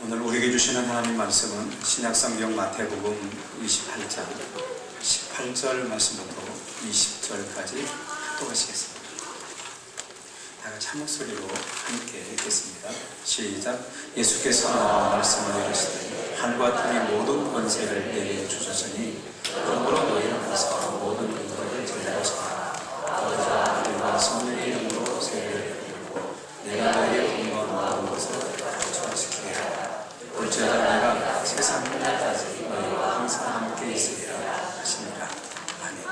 오늘 우리에게 주시는 하나님 말씀은 신약성경 마태복음 28장 18절 말씀부터 20절까지 합독하시겠습니다. 다 같이 한 목소리로 함께 읽겠습니다. 시작. 예수께서 말씀을 이르시되 하늘과 땅의 모든 권세를 내게 주셨으니 그러므로 너희는 가서 모든 민족을 제자하시라. 아버지와 아들과 성령의 이름으로 세례를 드리고 내가 너희에게 분부한 모든 것을 가르쳐주시게 하라. 어찌하여 내가 세상 끝날까지 너희와 항상 함께 있으리라 하시니라. 아멘.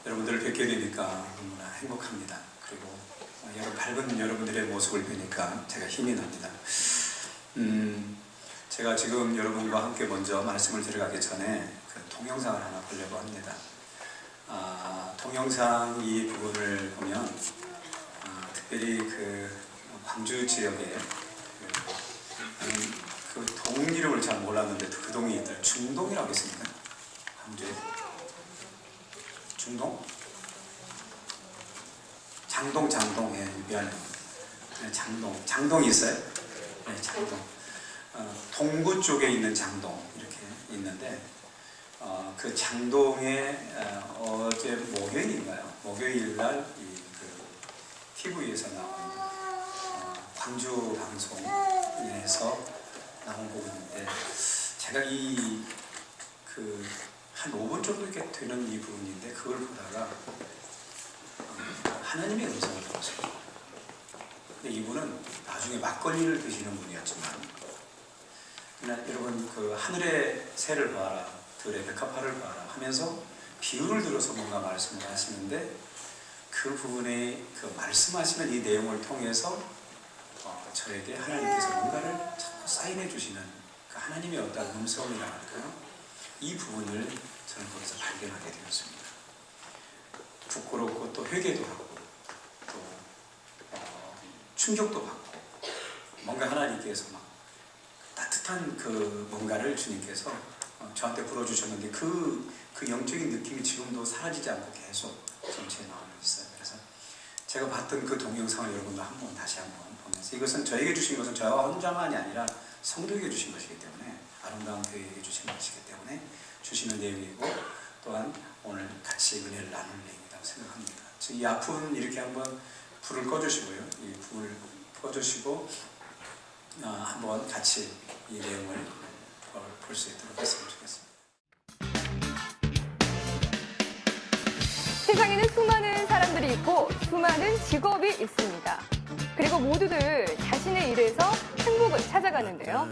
여러분들을 뵙게 되니까 너무나 행복합니다. 그리고 밝은 여러분들의 모습을 뵈니까 제가 힘이 납니다. 제가 지금 여러분과 함께 먼저 말씀을 들어가기 전에 그 동영상을 하나 보려고 합니다. 동영상 이 부분을 보면 특별히 그 광주 지역에 그 동 이름을 잘 몰랐는데 그 동이 있더라고요. 중동이라고 있습니까? 광주에 중동? 장동, 예, 미안해요. 네, 장동이 있어요? 네, 장동. 동구 쪽에 있는 장동, 이렇게 있는데, 그 장동에 어제 목요일인가요? 목요일날 TV에서 나온 광주 방송에서 나온 부분인데, 제가 한 5분 정도 이렇게 되는 이 부분인데 그걸 보다가 하나님의 음성을 들었어요. 근데 이분은 나중에 막걸리를 드시는 분이었지만 그러나 여러분 그 하늘의 새를 봐라 들의 백합화를 봐라 하면서 비유를 들어서 뭔가 말씀을 하시는데 그 부분에 그 말씀하시는 이 내용을 통해서 저에게 하나님께서 뭔가를 자꾸 사인해 주시는 그 하나님의 어떤 음성이라 할까요? 이 부분을 저는 거기서 발견하게 되었습니다. 부끄럽고 또 회개도 하고 또 충격도 받고 뭔가 하나님께서 막 따뜻한 그 뭔가를 주님께서 저한테 불어주셨는데 그 영적인 느낌이 지금도 사라지지 않고 계속 좀 제 마음에 있어요. 그래서 제가 봤던 그 동영상을 여러분도 다시 한번 보면서 이것은 저에게 주신 것은 저와 혼자만이 아니라 성도에게 주신 것이기 때문에 아름다운 교회에게 주신 것이기 때문에 주시는 내용이고 또한 오늘 같이 은혜를 나눌 내용이라고 생각합니다. 이 아픔 이렇게 한번 불을 꺼주시고요. 이 불을 꺼주시고 한번 같이 이 내용을 볼 수 있도록 했으면 좋겠습니다. 세상에는 수많은 사람들이 있고 수많은 직업이 있습니다. 그리고 모두들 자신의 일에서 행복을 찾아가는데요.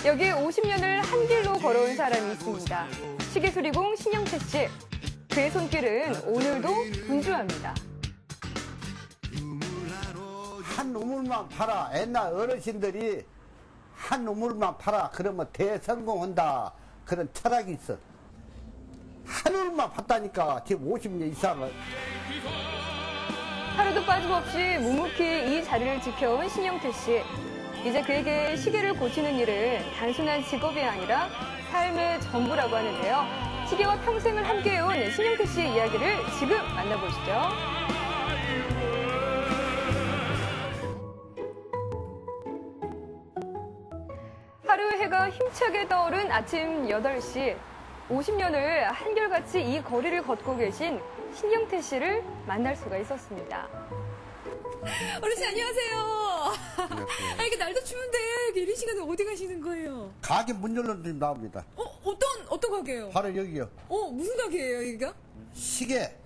여기에 50년을 한 길로 걸어온 사람이 있습니다. 시계수리공 신영태 씨. 그의 손길은 오늘도 분주합니다. 한 우물만 팔아. 옛날 어르신들이 한 우물만 팔아. 그러면 대성공한다. 그런 철학이 있어. 한 우물만 팠다니까 지금 50년 이상을. 하루도 빠짐없이 묵묵히 이 자리를 지켜온 신영태 씨. 이제 그에게 시계를 고치는 일은 단순한 직업이 아니라 삶의 전부라고 하는데요. 시계와 평생을 함께해온 신영태 씨의 이야기를 지금 만나보시죠. 하루 해가 힘차게 떠오른 아침 8시. 50년을 한결같이 이 거리를 걷고 계신 신영태 씨를 만날 수가 있었습니다. 어르신 안녕하세요. 아 이게 날도 추운데 이런 시간에 어디 가시는 거예요? 가게 문 열어도 나옵니다. 어떤 가게요? 바로 여기요. 무슨 가게예요 여기가? 시계.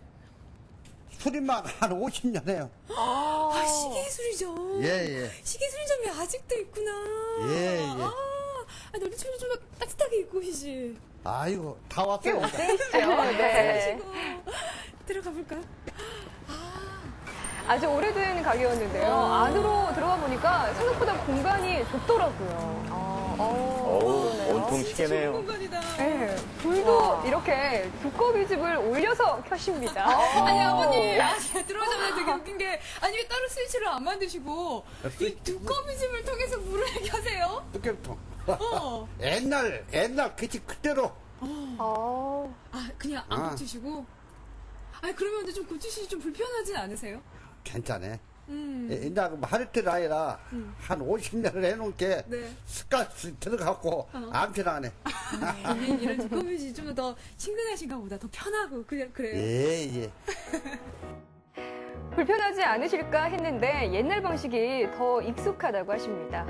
수리만 한 50년 해요. 아 시계 수리점. 예. 시계 수리점이 아직도 있구나. 예. 날도 추운데 좀 따뜻하게 입고 오시지. 아이고, 다 왔어요. 네. 들어가 볼까요? 아주 오래된 가게였는데요. 안으로 들어가 보니까 생각보다 공간이 좁더라고요. 온통 시계네요. 공간이다. 네, 불도 이렇게 두꺼비 집을 올려서 켜십니다. 아니 아버님 제가 들어오자마자 되게 웃긴 게 아니 왜 따로 스위치를 안 만드시고 이 두꺼비 집을 통해서 불을 켜세요? 뚝깨통. 어. 옛날 그 집 그대로. 그냥 안 고치시고? 아니 그러면 근데 좀 고치시기 좀 불편하진 않으세요? 괜찮아. 옛날 하루트 아니라 한 50년을 해놓은 게 네. 습관이 들어갔고 안 편하네. 이런 두꺼비지 좀 더 친근하신가 보다 더 편하고 그래요? 예. 불편하지 않으실까 했는데 옛날 방식이 더 익숙하다고 하십니다.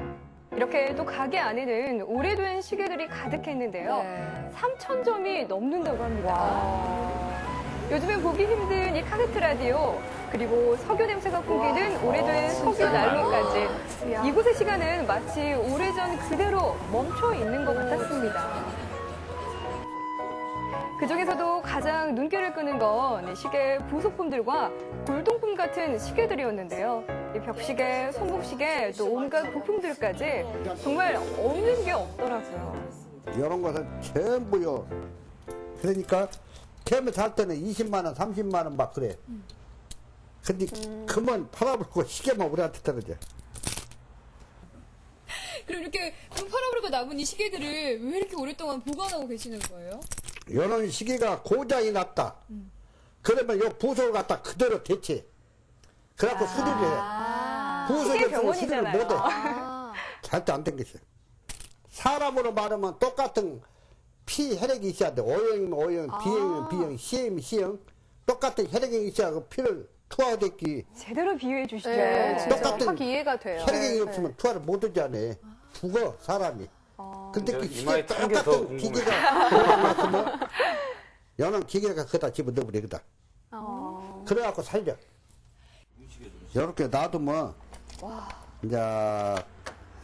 이렇게 또 가게 안에는 오래된 시계들이 가득했는데요. 3,000점이 넘는다고 합니다. 요즘엔 보기 힘든 이 카세트 라디오, 그리고 석유 냄새가 풍기는 오래된 석유 난로까지. 이곳의 시간은 마치 오래전 그대로 멈춰 있는 것 같았습니다. 그중에서도 가장 눈길을 끄는 건 시계 부속품들과 골동품 같은 시계들이었는데요. 벽시계, 손목시계, 또 온갖 부품들까지 정말 없는 게 없더라고요. 이런 것은 전부요. 그러니까 캠에 살 때는 20만 원, 30만 원 막 그래. 근데 그만 팔아버리고 시계만 우리한테 떨어져. 그럼 이렇게 팔아버리고 남은 이 시계들을 왜 이렇게 오랫동안 보관하고 계시는 거예요? 이런 시계가 고장이 났다. 그러면 요 부속을 갖다 그대로 대체. 그래갖고 수리를 해. 부속이 시계 없으면 수리를 병원이잖아요. 못해. 절대 안 된 것이야. 사람으로 말하면 똑같은 피 혈액이 있어야 돼. O형이면 O형, B형이면 B형, C형이면 C형. 똑같은 혈액이 있어야 그 피를 투하됐기. 제대로 비유해 주시죠. 똑같은 확 이해가 돼요. 혈액이 없으면 투하를 못 하잖아. 죽어 사람이. 근데 그 이마에 기계 탄게더 똑같은 궁금해. 기계가 들어가면 여는 기계가 거기다 집어넣어버리거든. 그래갖고 살려. 이렇게 놔두면 이제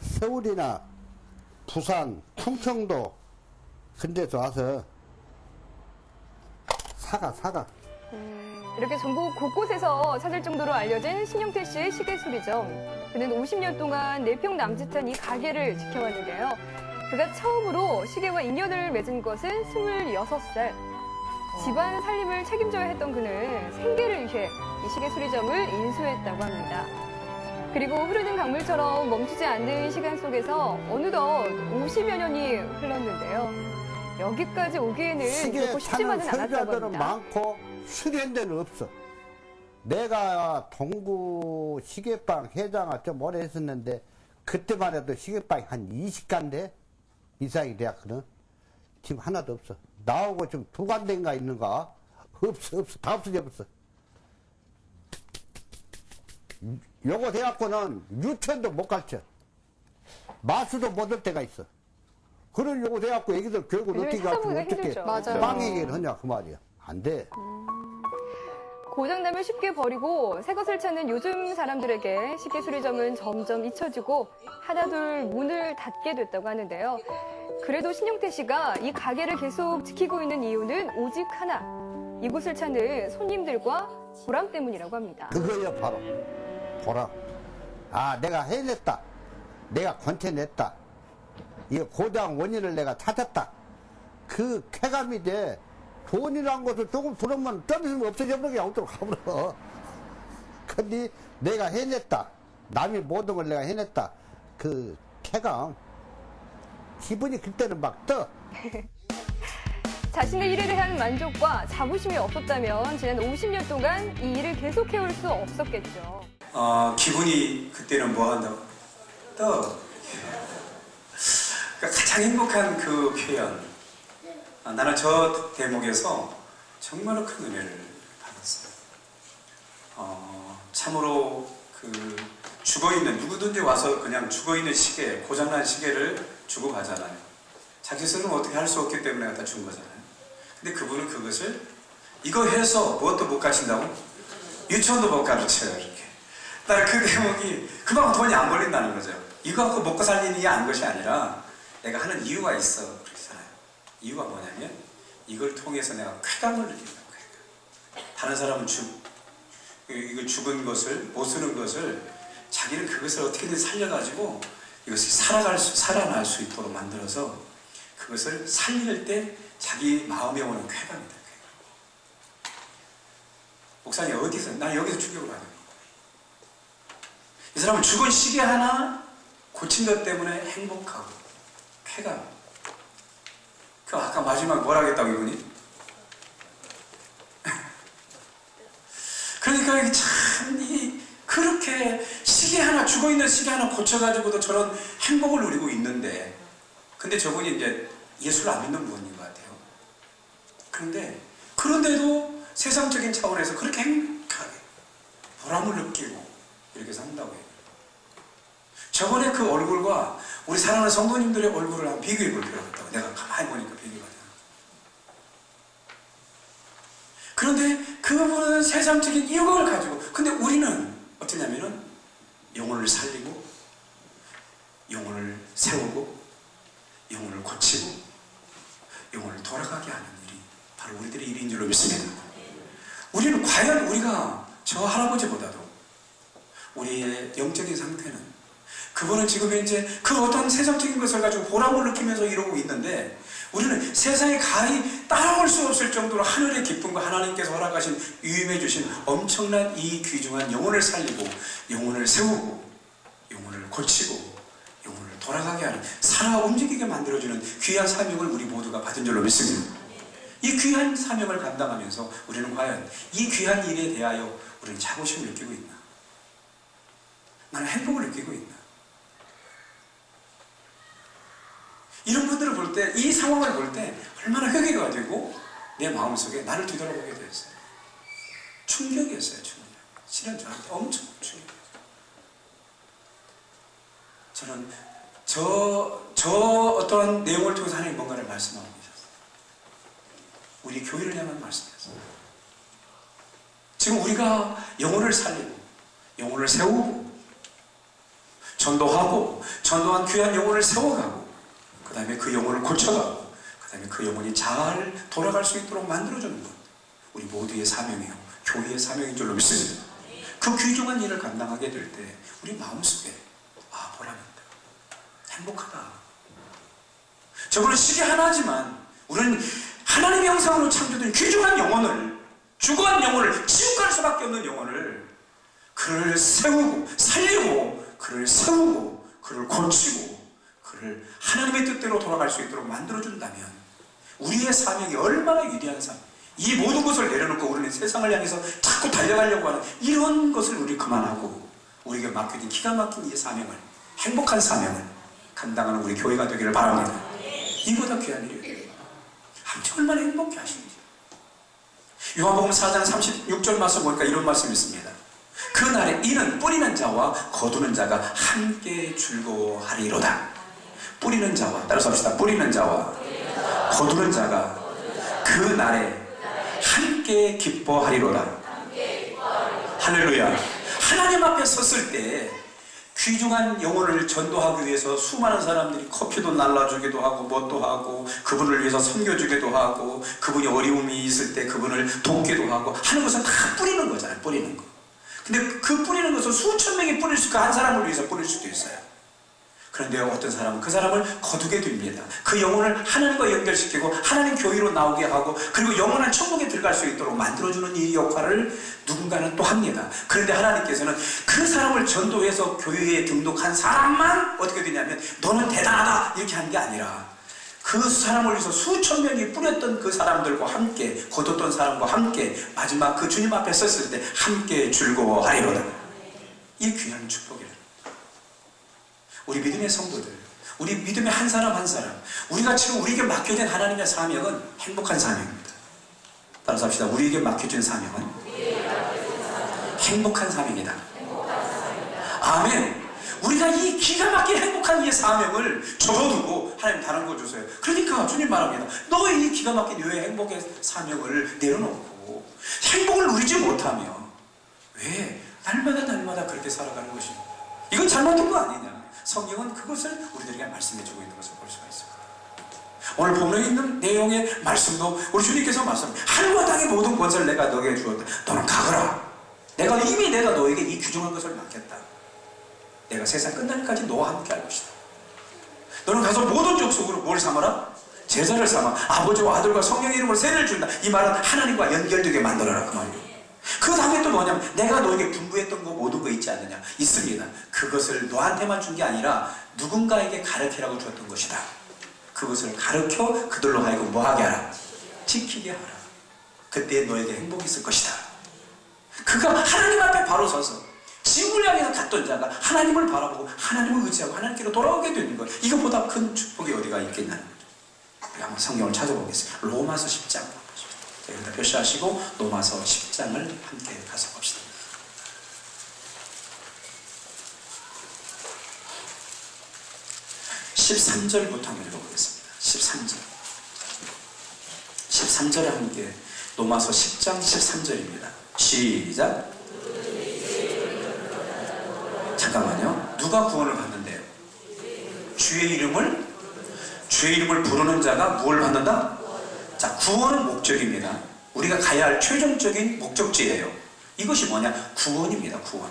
서울이나 부산, 충청도 근데서 와서 사가. 이렇게 전국 곳곳에서 찾을 정도로 알려진 신용태 씨의 시계수리점. 그는 50년 동안 내평 남짓한 이 가게를 지켜왔는데요. 그가 처음으로 시계와 인연을 맺은 것은 26살. 집안 살림을 책임져야 했던 그는 생계를 위해 이 시계수리점을 인수했다고 합니다. 그리고 흐르는 강물처럼 멈추지 않는 시간 속에서 어느덧 50여 년이 흘렀는데요. 여기까지 오기에는 시계 결코 쉽지만은 타는 않았다고 소유자들은 합니다. 많고 수리한 데는 없어. 내가 동구 시계방 회장을 좀 오래 했었는데 그때만 해도 시계방이 한 20간데 이상이 되었거든. 지금 하나도 없어. 나오고 지금 2간대인가 있는가? 없어. 다 없어져버렸어. 요거 돼갖고는 유치원도 못 가르쳐. 마수도 못 할 때가 있어. 그런 요거 돼갖고 애기들 교육을 요즘에 어떻게 가르치고 찾아보기가 어떻게 힘들죠. 맞아요. 빵 얘기를 하냐 그 말이야. 안 돼. 고장나면 쉽게 버리고 새 것을 찾는 요즘 사람들에게 시계수리점은 점점 잊혀지고 하나둘 문을 닫게 됐다고 하는데요. 그래도 신용태 씨가 이 가게를 계속 지키고 있는 이유는 오직 하나. 이곳을 찾는 손님들과 보람 때문이라고 합니다. 그거야 바로 보람. 아 내가 해냈다. 내가 건쳐냈다. 이 고장 원인을 내가 찾았다. 그 쾌감이 돼. 돈이란 것을 조금 들으면 떨어지면 없어져 버리게 없도록 가버려. 근데 내가 해냈다. 남이 모든 걸 내가 해냈다. 그 쾌감. 기분이 그때는 막 떠. 자신의 일에 대한 만족과 자부심이 없었다면 지난 50년 동안 이 일을 계속해올 수 없었겠죠. 기분이 그때는 뭐 한다고? 또 그러니까 가장 행복한 그 표현. 나는 저 대목에서 정말로 큰 은혜를 받았어요. 참으로 그 죽어있는 누구든지 와서 그냥 죽어있는 시계, 고장난 시계를 주고 가잖아요. 자기 스스로는 어떻게 할 수 없기 때문에 갖다 준 거잖아요. 근데 그분은 그것을 이거 해서 무엇도 못 가신다고? 유치원도 못 가르쳐요. 이렇게. 나는 그 대목이 그만큼 돈이 안 걸린다는 거죠. 이거 갖고 먹고 살리는 게 아닌 것이 아니라 내가 하는 이유가 있어. 그러잖아요. 이유가 뭐냐면 이걸 통해서 내가 쾌감을 느낀다고. 다른 사람은 이걸 죽은 것을 못 쓰는 것을 자기는 그것을 어떻게든 살려가지고 이것이 살아날 수 있도록 만들어서 그것을 살릴 때 자기 마음에 오는 쾌감이다. 목사님 어디서? 난 여기서 충격을 받아요. 이 사람은 죽은 시계 하나 고친 것 때문에 행복하고 쾌감. 그 아까 마지막 뭐라 하겠다고 이분이? 그러니까 이게 참 그렇게 시계 하나 죽어있는 시계 하나 고쳐가지고도 저런 행복을 누리고 있는데 근데 저분이 이제 예수를 안 믿는 분인 것 같아요. 그런데도 세상적인 차원에서 그렇게 행복하게 보람을 느끼고 이렇게 산다고 해요. 저번에 그 얼굴과 우리 사랑하는 성도님들의 얼굴을 한번 비교해 볼 필요가 있다고 내가 가만히 보니까 비교가 돼요. 그런데 그분은 세상적인 이유를 가지고 근데 우리는 어떠냐면은 영혼을 살리고 영혼을 세우고 영혼을 고치고 영혼을 돌아가게 하는 일이 바로 우리들의 일인 줄로 믿습니다. 우리는 과연 우리가 저 할아버지보다도 우리의 영적인 상태는 그분은 지금 현재 그 어떤 세상적인 것을 가지고 보람을 느끼면서 이러고 있는데 우리는 세상에 가히 따라올 수 없을 정도로 하늘의 기쁨과 하나님께서 허락하신 유임해 주신 엄청난 이 귀중한 영혼을 살리고 영혼을 세우고 영혼을 고치고 영혼을 돌아가게 하는 살아 움직이게 만들어주는 귀한 사명을 우리 모두가 받은 줄로 믿습니다. 이 귀한 사명을 감당하면서 우리는 과연 이 귀한 일에 대하여 우리는 자부심을 느끼고 있나? 나는 행복을 느끼고 있나? 이런 분들을 볼 때, 이 상황을 볼 때 얼마나 회개가 되고 내 마음속에 나를 뒤돌아보게 되었어요. 충격이었어요, 충격. 실은 저한테 엄청 충격이었어요. 저는 저 저 어떠한 내용을 통해서 하나님 뭔가를 말씀하고 계셨어요. 우리 교회를 향한 말씀이었어요. 지금 우리가 영혼을 살리고 영혼을 세우고 전도하고 전도한 귀한 영혼을 세워가고 그 다음에 그 영혼을 고쳐가고 그 다음에 그 영혼이 잘 돌아갈 수 있도록 만들어주는 것, 우리 모두의 사명이요 교회의 사명인 줄로 믿습니다. 그 귀중한 일을 감당하게 될 때 우리 마음속에 보람이 있다, 행복하다. 저거는 시계 하나지만 우리는 하나님의 형상으로 창조된 귀중한 영혼을, 죽어간 영혼을, 지옥 갈 수밖에 없는 영혼을, 그를 세우고 살리고 그를 세우고 그를 고치고 그를 하나님의 뜻대로 돌아갈 수 있도록 만들어준다면 우리의 사명이 얼마나 위대한 사명. 이 모든 것을 내려놓고 우리는 세상을 향해서 자꾸 달려가려고 하는 이런 것을 우리 그만하고 우리에게 맡겨진 기가 막힌 이 사명을, 행복한 사명을 감당하는 우리 교회가 되기를 바랍니다. 이보다 귀한 일이에요. 하나님 얼마나 행복해 하시는지. 요한복음 4장 36절 말씀 보니까 이런 말씀이 있습니다. 그날에 이는 뿌리는 자와 거두는 자가 함께 즐거워하리로다. 뿌리는 자와, 따라서 합시다. 뿌리는 자와 거두는 자가 그날에 함께 기뻐하리로다. 할렐루야. 하나님 앞에 섰을 때 귀중한 영혼을 전도하기 위해서 수많은 사람들이 커피도 날라주기도 하고 뭣도 하고 그분을 위해서 섬겨주기도 하고 그분이 어려움이 있을 때 그분을 돕기도 하고 하는 것은 다 뿌리는 거잖아요. 뿌리는 거. 근데 그 뿌리는 것은 수천 명이 뿌릴 수 있고 한 사람을 위해서 뿌릴 수도 있어요. 그런데 어떤 사람은 그 사람을 거두게 됩니다. 그 영혼을 하나님과 연결시키고 하나님 교회로 나오게 하고 그리고 영원한 천국에 들어갈 수 있도록 만들어주는 이 역할을 누군가는 또 합니다. 그런데 하나님께서는 그 사람을 전도해서 교회에 등록한 사람만 어떻게 되냐면 너는 대단하다 이렇게 하는 게 아니라 그 사람을 위해서 수천 명이 뿌렸던 그 사람들과 함께 거뒀던 사람과 함께 마지막 그 주님 앞에 섰을 때 함께 즐거워하리로다. 이 귀한 축복이에요. 우리 믿음의 성도들, 우리 믿음의 한 사람 한 사람, 우리가 지금 우리에게 맡겨진 하나님의 사명은 행복한 사명입니다. 따라서 합시다. 우리에게 맡겨진 사명은 행복한 사명이다. 아멘. 우리가 이 기가 막힌 행복한 이 사명을 접어두고 하나님 다른 거 주세요. 그러니까 주님 말합니다. 너의 이 기가 막힌 이 행복의 사명을 내려놓고 행복을 누리지 못하며 왜 날마다 그렇게 살아가는 것입니다. 이건 잘못된 거 아니냐. 성경은 그것을 우리들에게 말씀해주고 있는 것을 볼 수가 있습니다. 오늘 본문에 있는 내용의 말씀도 우리 주님께서 말씀합니다. 하늘과 땅의 모든 권세를 내가 너에게 주었다. 너는 가거라. 내가 너에게 이 귀중한 것을 맡겼다. 내가 세상 끝날까지 너와 함께 할 것이다. 너는 가서 모든 족속으로 뭘 삼아라? 제자를 삼아 아버지와 아들과 성령의 이름으로 세례를 준다. 이 말은 하나님과 연결되게 만들어라 그 말이에요. 그 다음에 또 뭐냐면 내가 너에게 분부했던 거 모든 거 있지 않느냐? 있습니다. 그것을 너한테만 준 게 아니라 누군가에게 가르치라고 줬던 것이다. 그것을 가르쳐 그들로 하여금 뭐하게 하라? 지키게 하라. 그때 너에게 행복이 있을 것이다. 그가 하나님 앞에 바로 서서 지옥을 향해서 갔던 자가 하나님을 바라보고 하나님을 의지하고 하나님께로 돌아오게 되는 것, 이것보다 큰 축복이 어디가 있겠나? 우리 한번 성경을 찾아보겠습니다. 로마서 10장 여기다 표시하시고 로마서 10장을 함께 가서 봅시다. (13절부터) 한번 읽어보겠습니다. 13절에 함께 로마서 10장 13절입니다. 시작. 잠깐만요. 누가 구원을 받는데요? 주의 이름을 부르는 자가 무엇을 받는다? 자, 구원은 목적입니다. 우리가 가야 할 최종적인 목적지예요. 이것이 뭐냐? 구원입니다. 구원.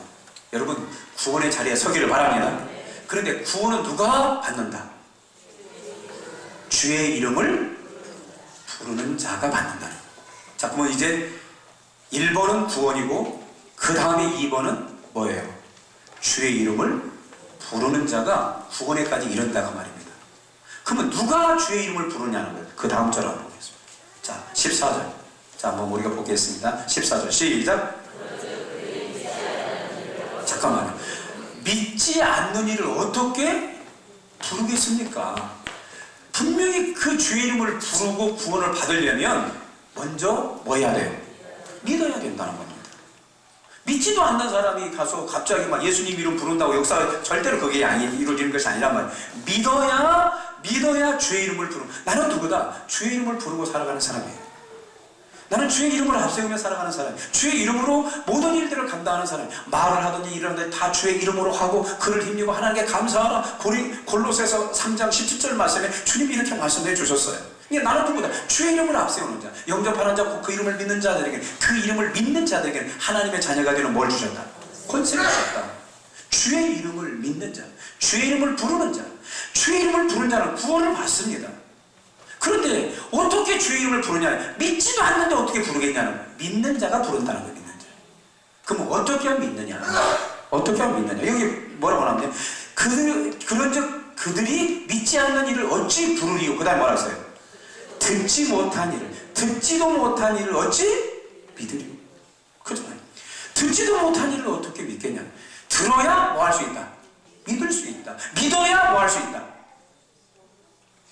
여러분, 구원의 자리에 서기를 바랍니다. 그런데 구원은 누가 받는다? 주의 이름을 부르는 자가 받는다. 자, 그러면 이제 1번은 구원이고 그 다음에 2번은 뭐예요? 주의 이름을 부르는 자가 구원에까지 이른다고 말입니다. 그러면 누가 주의 이름을 부르냐는 거예요. 그 다음 절 한번 보겠습니다. 자, 14절. 자, 한번 우리가 보겠습니다. 14절 시작. 잠깐만요. 믿지 않는 이를 어떻게 부르겠습니까? 분명히 그 주의 이름을 부르고 구원을 받으려면 먼저 뭐 해야 돼요? 믿어야 된다는 겁니다. 믿지도 않는 사람이 가서 갑자기 막 예수님 이름 부른다고 역사가 절대로 그게 이루어지는 것이 아니란 말이에요. 믿어야 믿어야 주의 이름을 부르고. 나는 누구다? 주의 이름을 부르고 살아가는 사람이에요. 나는 주의 이름을 앞세우며 살아가는 사람이에요. 주의 이름으로 모든 일들을 감당하는 사람이에요. 말을 하든지 일을 하든지 다 주의 이름으로 하고 그를 힘입고 하나님께 감사하라. 골로새서 3장 17절 말씀에 주님이 이렇게 말씀해 주셨어요. 그러니까 나는 누구다? 주의 이름을 앞세우는 자, 영접하는 자, 그 이름을 믿는 자들에게, 그 이름을 믿는 자들에게 하나님의 자녀가 되는 뭘 주셨다? 권세를 주셨다. 주의 이름을 믿는 자, 주의 이름을 부르는 자, 주의 이름을 부르는 자는 구원을 받습니다. 그런데 어떻게 주의 이름을 부르냐? 믿지도 않는데 어떻게 부르겠냐는, 믿는 자가 부른다는 거예요. 믿는 자. 그럼 어떻게 하면 믿느냐? 어떻게 하면 믿느냐? 여기 뭐라고 하냐면 그런즉 그들이 믿지 않는 일을 어찌 부르리요? 그 다음에 뭐라 했어요? 듣지 못한 일을, 듣지도 못한 일을 어찌 믿으리요? 그렇잖아요. 듣지도 못한 일을 어떻게 믿겠냐? 들어야 뭐 할 수 있다? 믿을 수 있다. 믿어야 뭐 할 수 있다?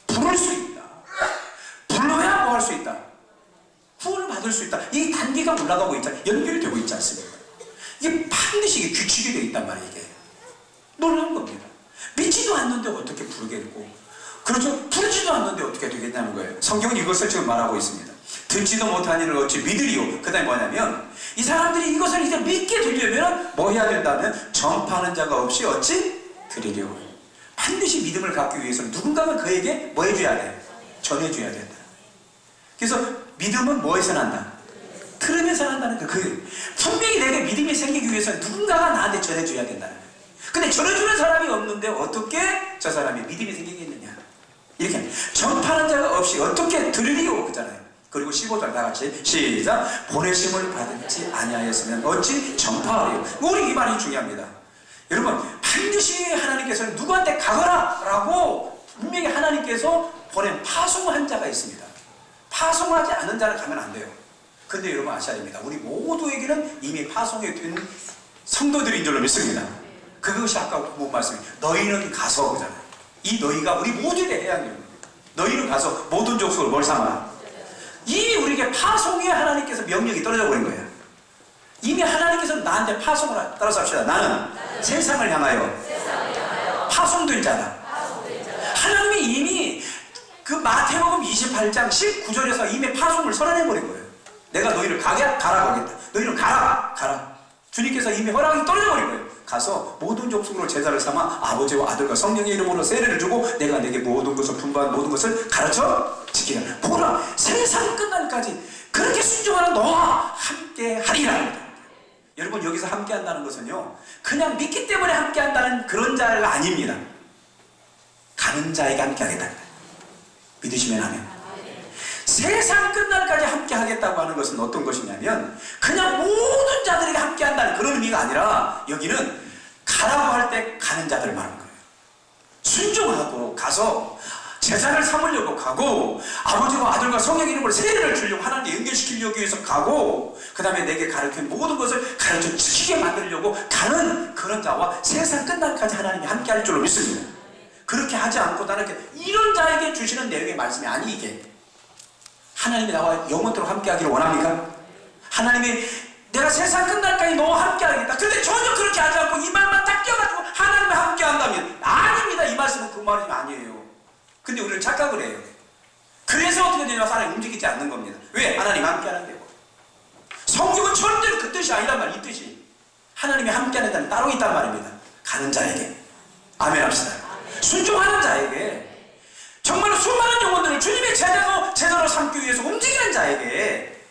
부를 수 있다. 불러야 뭐 할 수 있다? 구원을 받을 수 있다. 이 단계가 올라가고 있잖아요. 연결되고 있지 않습니까? 이게 반드시 이게 규칙이 되어 있단 말이에요. 이게 놀라운 겁니다. 믿지도 않는데 어떻게 부르겠고, 그렇죠? 부르지도 않는데 어떻게 되겠냐는 거예요. 성경은 이것을 지금 말하고 있습니다. 듣지도 못한 일을 어찌 믿으리요? 그 다음에 뭐냐면, 이 사람들이 이것을 이제 믿게 되려면 뭐 해야 된다면, 전파하는 자가 없이 어찌 드리려고. 반드시 믿음을 갖기 위해서는 누군가가 그에게 뭐 해줘야 돼? 전해줘야 된다. 그래서 믿음은 뭐에서 난다? 들으면서 난다는 거예요. 분명히 내게 믿음이 생기기 위해서는 누군가가 나한테 전해줘야 된다는 거예요. 근데 전해주는 사람이 없는데 어떻게 저 사람이 믿음이 생기겠느냐? 이렇게 전파하는 자가 없이 어떻게 들으리요? 그잖아요. 그리고 15절 다 같이 시작. 보내심을 받지 아니하였으면 어찌 전파하리요? 우리 이 말이 중요합니다. 여러분, 반드시 하나님께서는 누구한테 가거라 라고 분명히 하나님께서 보낸 파송한 자가 있습니다. 파송하지 않은 자는 가면 안 돼요. 근데 여러분 아셔야 됩니다. 우리 모두에게는 이미 파송이 된 성도들인 줄로 믿습니다. 그것이 아까 본 말씀이 너희는 가서 그잖아요. 이 너희가 우리 모두에게 해야 돼요. 너희는 가서 모든 족속을 뭘 삼아라? 이미 우리에게 파송에 하나님께서 명령이 떨어져 버린 거예요. 이미 하나님께서는 나한테 파송을 하라. 따라서 합시다. 나는 세상을 향하여 파송된 자다. 하나님이 이미 그 마태복음 28장 19절에서 이미 파송을 선언해버린 거예요. 내가 너희를 가라고 하겠다. 너희는 가라. 주님께서 이미 허락이 떨어져버린 거예요. 가서 모든 족속으로 제자를 삼아 아버지와 아들과 성령의 이름으로 세례를 주고 내가 내게 모든 것을 분부한 모든 것을 가르쳐 지키라. 보라, 세상 끝날까지 그렇게 순종하는 너와 함께 하리라. 여러분, 여기서 함께 한다는 것은요, 그냥 믿기 때문에 함께 한다는 그런 자가 아닙니다. 가는 자에게 함께 하겠다. 믿으시면 하면. 세상 끝날까지 함께 하겠다고 하는 것은 어떤 것이냐면, 그냥 모든 자들에게 함께 한다는 그런 의미가 아니라, 여기는 가라고 할 때 가는 자들을 말하는 거예요. 순종하고 가서 제자를 삼으려고 가고, 아버지와 아들과 성령 이름으로 세례를 주려고 하나님께 연결시키려고 해서 가고, 그 다음에 내게 가르친 모든 것을 가르쳐 지키게 만들려고 가는 그런 자와 세상 끝날까지 하나님이 함께 할 줄로 믿습니다. 그렇게 하지 않고 나는 이런 자에게 주시는 내용의 말씀이 아니, 이게 하나님이 나와 영원토록 함께 하기를 원합니까? 하나님이 내가 세상 끝날까지 너와 함께 하겠다. 그런데 전혀 그렇게 하지 않고 이 말만 딱 껴가지고 하나님과 함께 한다면 아닙니다. 이 말씀은 그 말이 아니에요. 근데 우리는 착각을 해요. 그래서 어떻게 되냐면 사람이 움직이지 않는 겁니다. 왜? 하나님 함께 하는 데고. 성경은 절대로 그 뜻이 아니란 말이에요. 이 뜻이 하나님이 함께 하는 자는 따로 있단 말입니다. 가는 자에게. 아멘 합시다. 순종하는 자에게, 정말 수많은 영혼들을 주님의 제자로 삼기 위해서 움직이는 자에게,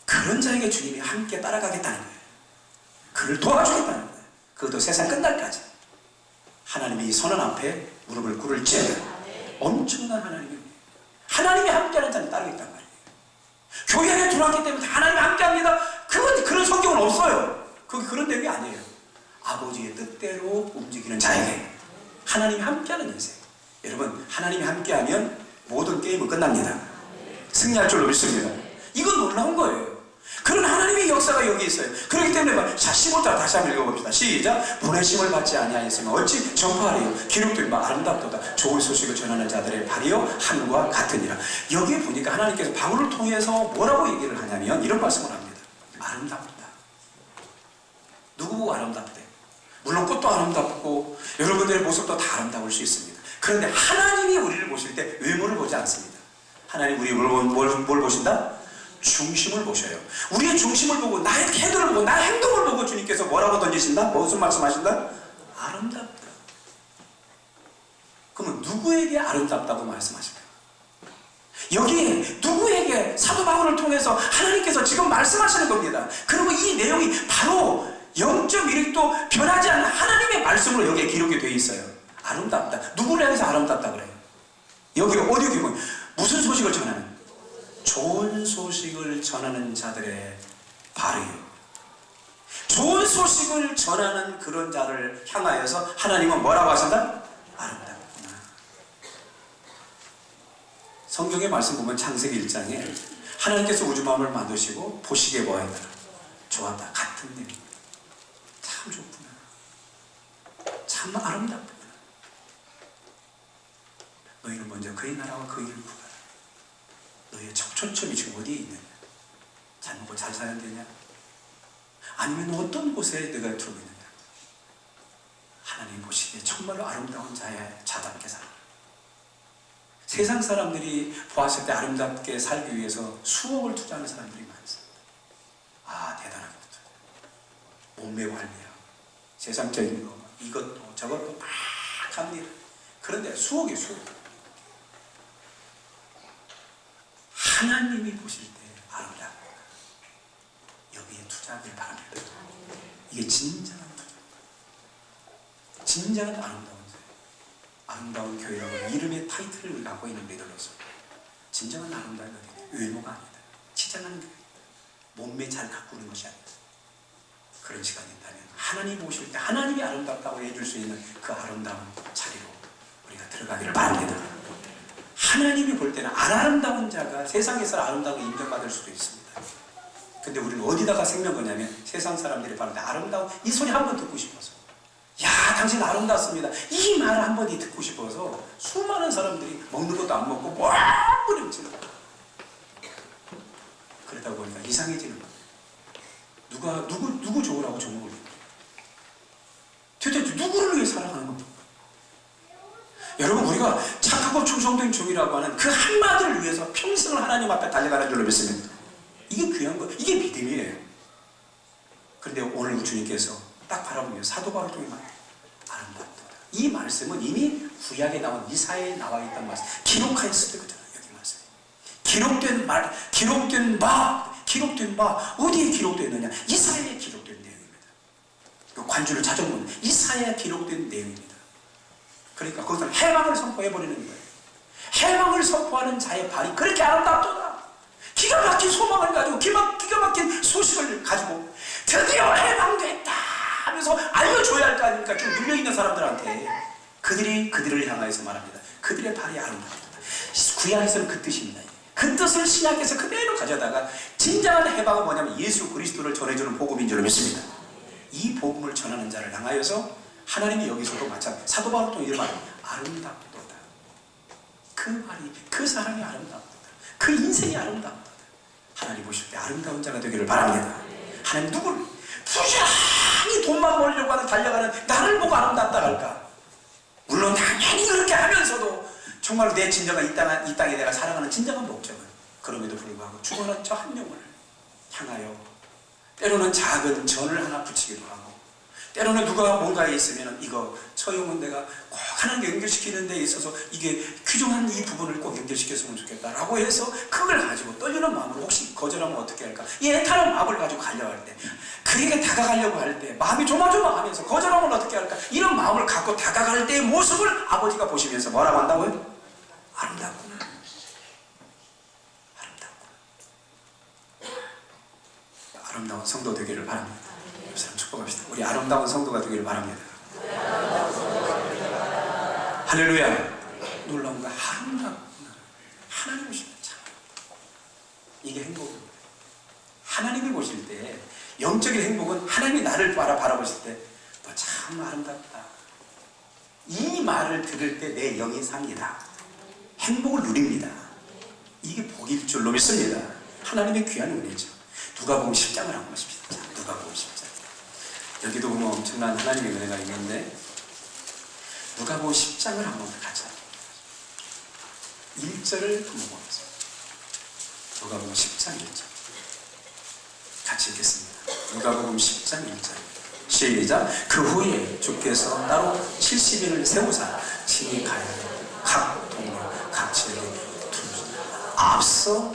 그런 자에게 주님이 함께 따라가겠다는 거예요. 그를 도와주겠다는 거예요. 그것도 세상 끝날까지. 하나님이 이 선언 앞에 무릎을 꿇을지어다. 엄청난 하나님이 함께하는 자는 따르겠단 말이에요. 교회 안에 들어왔기 때문에 하나님이 함께합니다. 그런 성경은 없어요. 그런 내용이 아니에요. 아버지의 뜻대로 움직이는 자에게 하나님이 함께하는 인생. 여러분, 하나님이 함께하면 모든 게임은 끝납니다. 승리할 줄로 믿습니다. 이건 놀라운 거예요. 그런 하나님의 역사가 여기 있어요. 그렇기 때문에 자, 15절 다시 한번 읽어봅시다. 시작. 보내심을 받지 아니하였으면 어찌 전파하리요? 기록된 바 아름답도다. 좋은 소식을 전하는 자들의 발이요 하늘과 같으니라. 여기에 보니까 하나님께서 바울을 통해서 뭐라고 얘기를 하냐면 이런 말씀을 합니다. 아름답다. 누구 보고 아름답대? 물론 꽃도 아름답고 여러분들의 모습도 다 아름다울 수 있습니다. 그런데 하나님이 우리를 보실 때 외모를 보지 않습니다. 하나님 우리 뭘 보신다? 중심을 보셔요. 우리의 중심을 보고 나의 태도를 보고 나의 행동을 보고 주님께서 뭐라고 던지신다? 무슨 말씀하신다? 아름답다. 그러면 누구에게 아름답다고 말씀하실까요? 여기에 누구에게 사도 바울을 통해서 하나님께서 지금 말씀하시는 겁니다. 그리고 이 내용이 바로 0.1도 변하지 않는 하나님의 말씀으로 여기에 기록이 되어 있어요. 아름답다. 누구를 향해서 아름답다 그래요? 여기 어디 기본 무슨 소식을 전하는? 좋은 소식을 전하는 자들의 발이에요. 좋은 소식을 전하는 그런 자를 향하여서 하나님은 뭐라고 하신다? 아름답구나. 성경의 말씀 보면 창세기 1장에 하나님께서 우주만을 만드시고 보시기에 뭐하였다? 좋았다. 같은 내용. 참 좋구나. 참 아름답구나. 너희는 먼저 그의 나라와 그의 일을 구하라. 너희의 초점이 지금 어디에 있느냐? 잘 먹고 잘 사야 되냐? 아니면 어떤 곳에 내가 들고 있느냐? 하나님 보시기에 정말로 아름다운 자답게 살아. 세상 사람들이 보았을 때 아름답게 살기 위해서 수억을 투자하는 사람들이 많습니다. 아, 대단하게 투자. 몸매 관리야. 세상적인 거, 이것도 저것도 막 합니다. 그런데 수억이 수억. 하나님이 보실 때 아름답다. 여기에 투자하길 바랍니다. 이게 진정한 투자. 진정한 아름다운 자. 아름다운 교회라고 이름의 타이틀을 우리가 갖고 있는 믿음으로서 진정한 아름다운 것이 외모가 아니다. 치장하는 교회. 몸매 잘 가꾸는 것이 아니다. 그런 시간이 있다면 하나님 보실 때 하나님이 아름답다고 해줄 수 있는 그 아름다운 자리로 우리가 들어가기를 바랍니다. 하나님이 볼 때는 안 아름다운 자가 세상에서 아름다운 인정받을 수도 있습니다. 근데 우리는 어디다가 생명 거냐면 세상 사람들이 바로 아름다운 이 소리 한 번 듣고 싶어서, 야 당신 아름답습니다, 이 말을 한 번 듣고 싶어서 수많은 사람들이 먹는 것도 안 먹고 뭐 부림치는 거예요. 그러다 보니까 이상해지는 거예요. 누구 좋으라고 종을 올리는 거예요. 도대체 누구를 위해 살아가는 겁니까? 여러분, 우리가 착하고 충성된 종이라고 하는 그 한마디를 위해서 평생을 하나님 앞에 달려가는 줄로 믿습니다. 이게 귀한 거, 이게 믿음이에요. 그런데 오늘 주님께서 딱 바라보며 사도 바울을 통해 아름답다. 이 말씀은 이미 구약에 나온 이사야에 나와 있던 말씀, 기록하였을 때거든요. 여기 말씀. 기록된 바 어디에 기록되었느냐? 이사야에 기록된 내용입니다. 관주를 찾아보면 이사야에 기록된 내용입니다. 그러니까 거기서 해방을 선포해버리는 거예요. 해방을 선포하는 자의 발이 그렇게 아름답도다. 기가 막힌 소망을 가지고 기가 막힌 소식을 가지고 드디어 해방됐다 하면서 알려줘야 할 거 아닙니까? 지금 눌려있는 사람들한테. 그들을 향하여서 말합니다. 그들의 발이 아름답도다. 구약에서는 그 뜻입니다. 그 뜻을 신약에서 그대로 가져다가 진정한 해방은 뭐냐면 예수 그리스도를 전해주는 복음인 줄 믿습니다. 이 복음을 전하는 자를 향하여서 하나님이 여기서도 마찬가지 사도 바울을 통해 이런 말을 아름답도다. 그 말이, 그 사람이 아름답도다. 그 인생이 아름답도다. 하나님 보실 때 아름다운 자가 되기를 바랍니다. 하나님 누구를 부지런히 돈만 벌려고 하는 달려가는 나를 보고 아름답다 할까? 물론 당연히 그렇게 하면서도 정말로 내 진정한 이 땅에 내가 살아가는 진정한 목적은 그럼에도 불구하고 죽어난 저 한 명을 향하여 때로는 작은 전을 하나 붙이기도 하고, 때로는 누가 뭔가에 있으면 이거 처형은 내가 꼭 하나님께 연결시키는 데 있어서 이게 귀중한 이 부분을 꼭 연결시켰으면 좋겠다라고 해서 그걸 가지고 떨리는 마음으로 혹시 거절하면 어떻게 할까? 이 애타는 마음을 가지고 가려고 할 때, 그에게 다가가려고 할 때 마음이 조마조마하면서 거절하면 어떻게 할까? 이런 마음을 갖고 다가갈 때의 모습을 아버지가 보시면서 뭐라고 한다고요? 아름답구나. 아름다운 성도 되기를 바랍니다. 그 사람 축복합시다. 우리 아름다운 성도가 되기를 바랍니다. 할렐루야. 놀라운 거 아름답구나. 하나님 보실 때 참 이게 행복입니다. 하나님이 보실 때 영적인 행복은 하나님이 나를 바라보실 때 너 참 아름답다. 이 말을 들을 때 내 영이 삽니다. 행복을 누립니다. 이게 복일 줄로 믿습니다. 하나님의 귀한 은혜죠. 누가복음 10장을 한번 보십시다. 자, 누가복음 10장. 여기도 보면 엄청난 하나님의 은혜가 있는데 누가복음 10장을 한번 같이 1절을 한번 보겠습니다. 누가복음 10장 1절 같이 읽겠습니다. 누가복음 10장 1절 시작. 그 후에 주께서 따로 70인을 세우사 친히 가야 각 동네 각 지역에 두르시다. 앞서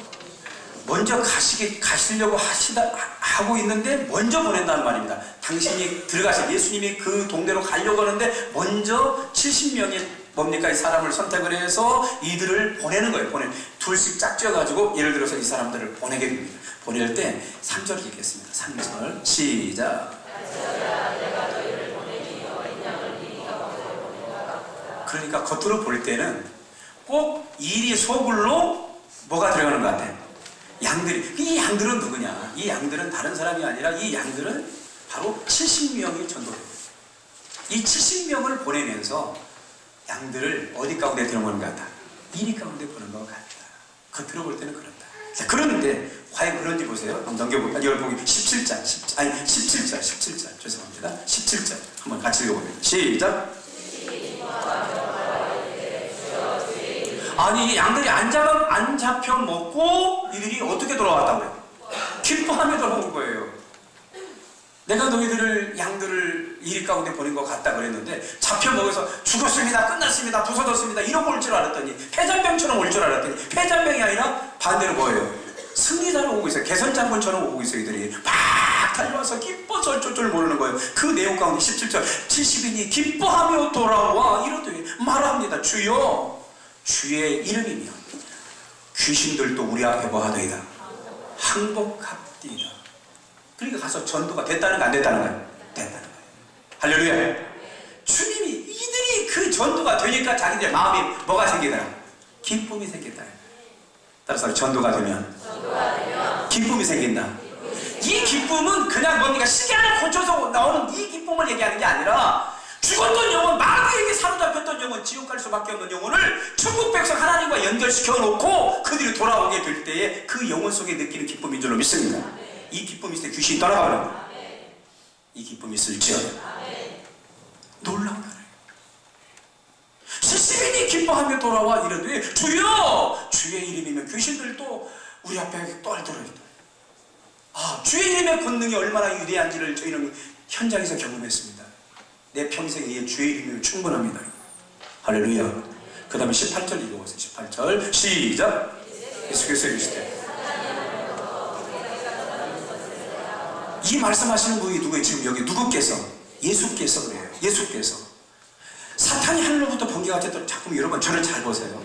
먼저 가시려고 하고 있는데 먼저 보낸다는 말입니다. 당신이 예수님이 그 동네로 가려고 하는데 먼저 70명의 뭡니까? 이 사람을 선택을 해서 이들을 보내는 거예요. 둘씩 짝지어가지고 예를 들어서 이 사람들을 보내게 됩니다. 보낼 때 3절 읽겠습니다. 3절 시작. 그러니까 겉으로 볼 때는 꼭 일이 소굴로 뭐가 들어가는 것 같아요. 양들이. 이 양들은 누구냐? 이 양들은 다른 사람이 아니라 이 양들은 바로 70명이 전도됩니다. 이 70명을 보내면서 양들을 어디 가운데 들어오는 것 같다? 이리 가운데 보는 것 같다. 겉으로 볼 때는 그렇다. 자, 그런데 과연 그런지 보세요. 한번 넘겨볼까요? 열보기 17절 죄송합니다. 17절 한번 같이 읽어봅니다. 시작. 아니, 이 양들이 안 잡혀 먹고 이들이 어떻게 돌아왔다고요? 기뻐하며 돌아온 거예요. 내가 너희들을 양들을 이리 가운데 보낸 것 같다 그랬는데 잡혀 먹어서 죽었습니다, 끝났습니다, 부서졌습니다 이러고 올 줄 알았더니 패잔병처럼 올 줄 알았더니 패잔병이 아니라 반대로 뭐예요? 승리자로 오고 있어요. 개선장군처럼 오고 있어요. 이들이 막 달려와서 기뻐서 어쩔 줄 모르는 거예요. 그 내용 가운데 17절 70인이 기뻐하며 돌아와 이러더니 말합니다. 주여 주의 이름이며 귀신들도 우리 앞에 뭐하더이다 항복합디다. 그러니까 가서 전도가 됐다는 거 안 됐다는 거예요? 됐다는 거예요. 할렐루야. 주님이 이들이 그 전도가 되니까 자기들 마음이 뭐가 생기더라? 기쁨이 생긴다. 따라서 전도가 되면 기쁨이 생긴다. 이 기쁨은 그냥 뭡니까? 시계 하나 고쳐서 나오는 이 기쁨을 얘기하는 게 아니라 죽었던 영혼, 마귀에게 사로잡혔던 영혼, 지옥 갈 수밖에 없는 영혼을 천국 백성 하나님과 연결시켜 놓고 그들이 돌아오게 될 때에 그 영혼 속에 느끼는 기쁨인 줄로 믿습니다. 이 기쁨이 있을 때 귀신이 떠나가버립니다. 이 기쁨이 있을지어다. 놀라운 거예요. 70인이 기뻐하며 돌아와 이르되 주여 주의 이름이면 귀신들도 우리 앞에 떨더라도 주의 이름의 권능이 얼마나 위대한지를 저희는 현장에서 경험했습니다. 내 평생에 주의 이름이면 충분합니다. 할렐루야. 그 다음에 18절 읽어보세요. 18절 시작. 예수께서 이르시되 이 말씀하시는 분이 누구예요? 지금 여기 누구께서? 예수께서 그래요. 예수께서 사탄이 하늘로부터 번개가 됐던 작품 여러분 저를 잘 보세요.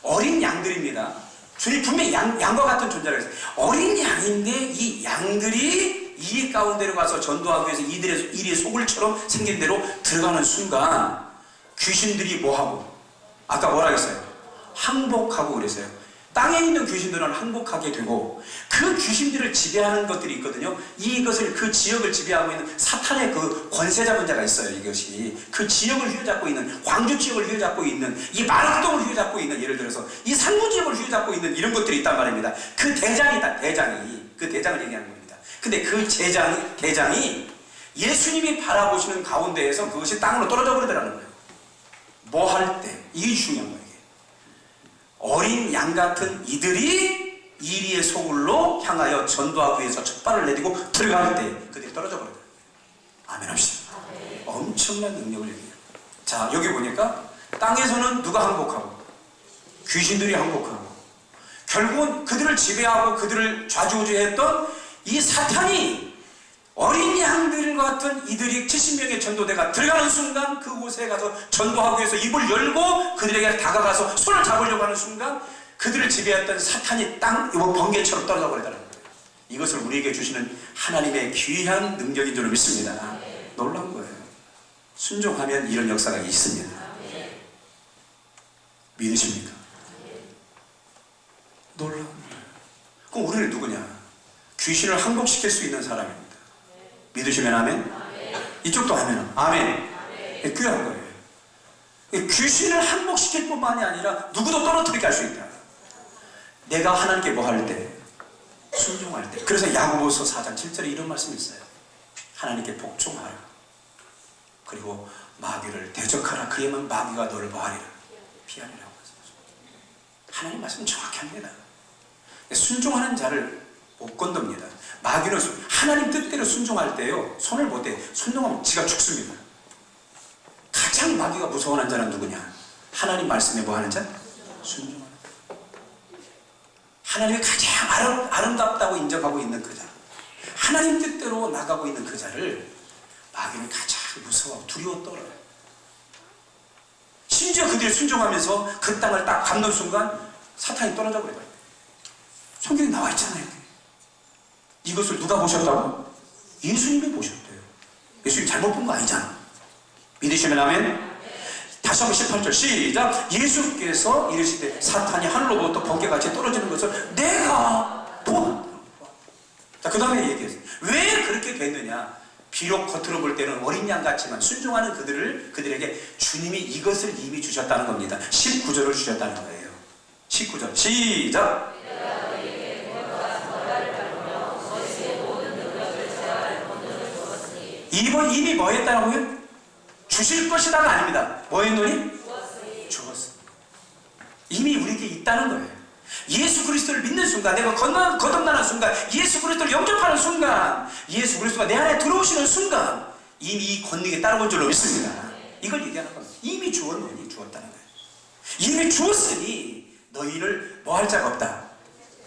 어린 양들입니다. 주님 분명히 양과 같은 존재라고 했어요. 어린 양인데 이 양들이 이 가운데로 가서 전도하기 위해서 이들의 소굴처럼 생긴 대로 들어가는 순간 귀신들이 뭐하고 아까 뭐라 했어요? 항복하고 그랬어요. 땅에 있는 귀신들은 항복하게 되고 그 귀신들을 지배하는 것들이 있거든요. 이것을 그 지역을 지배하고 있는 사탄의 그 권세 잡은 자가 있어요. 이것이 그 지역을 휘어잡고 있는 광주 지역을 휘어잡고 있는 이 마락동을 휘어잡고 있는 예를 들어서 이 상무 지역을 휘어잡고 있는 이런 것들이 있단 말입니다. 그 대장이 있다. 그 대장을 얘기하는 겁니다. 근데 그 대장이 예수님이 바라보시는 가운데에서 그것이 땅으로 떨어져 버리더라는 거예요. 뭐 할 때 이게 중요한 거예요. 어린 양 같은 이들이 이리의 소굴로 향하여 전도하기 위해서 첫 발을 내디고 들어갈 때 그들이 떨어져 버리더라고요. 아멘 합시다. 엄청난 능력을 얘기해요. 자, 여기 보니까 땅에서는 누가 항복하고 귀신들이 항복하고 결국은 그들을 지배하고 그들을 좌지우지했던 이 사탄이 어린 양들 같은 이들이 70명의 전도대가 들어가는 순간 그곳에 가서 전도하기 위해서 입을 열고 그들에게 다가가서 손을 잡으려고 하는 순간 그들을 지배했던 사탄이 번개처럼 떨어져 버리더라는 거예요. 이것을 우리에게 주시는 하나님의 귀한 능력인 줄 믿습니다. 놀라운 거예요. 순종하면 이런 역사가 있습니다. 믿으십니까? 놀라운 거예요. 그럼 우리는 누구냐? 귀신을 항복시킬 수 있는 사람입니다. 믿으시면 아멘? 이쪽도 아멘. 아멘. 귀한 거예요. 귀신을 항복시킬 뿐만이 아니라 누구도 떨어뜨리게 할 수 있다. 내가 하나님께 뭐 할 때? 순종할 때. 그래서 야고보서 4장 7절에 이런 말씀이 있어요. 하나님께 복종하라. 그리고 마귀를 대적하라. 그러면 마귀가 너를 뭐 하리라? 피하리라고 하나님 말씀은 정확히 합니다. 순종하는 자를 못 건듭니다. 마귀는 하나님 뜻대로 순종할 때요, 손을 못 대. 순종하면 지가 죽습니다. 가장 마귀가 무서워하는 자는 누구냐? 하나님 말씀에 뭐 하는 자? 순종하는 자. 하나님이 가장 아름답다고 인정하고 있는 그 자, 하나님 뜻대로 나가고 있는 그 자를 마귀는 가장 무서워, 두려워 떨어요. 심지어 그들이 순종하면서 그 땅을 딱 밟는 순간 사탄이 떨어져 버려요. 성경에 나와 있잖아요. 이것을 누가 보셨다고? 예수님이 보셨대요. 예수님 잘못 본 거 아니잖아. 믿으시면 아멘. 다시 한번 18절 시작. 예수께서 이르시되 사탄이 하늘로부터 번개같이 떨어지는 것을 내가 보았다. 자, 그 다음에 얘기했어요. 왜 그렇게 됐느냐? 비록 겉으로 볼 때는 어린 양 같지만 순종하는 그들에게 주님이 이것을 이미 주셨다는 겁니다. 19절을 주셨다는 거예요. 19절 시작. 이미 뭐 했다고요? 주실 것이다가 아닙니다. 뭐 했노니? 주었어. 이미 우리에게 있다는 거예요. 예수 그리스도를 믿는 순간, 내가 거듭나는 순간, 예수 그리스도를 영접하는 순간, 예수 그리스도가 내 안에 들어오시는 순간 이미 이 권능에 따라온 줄로 믿습니다. 이걸 얘기하는 겁니다. 이미 주었노니, 주었다는 거예요. 이미 주었으니 너희를 뭐 할 자가 없다,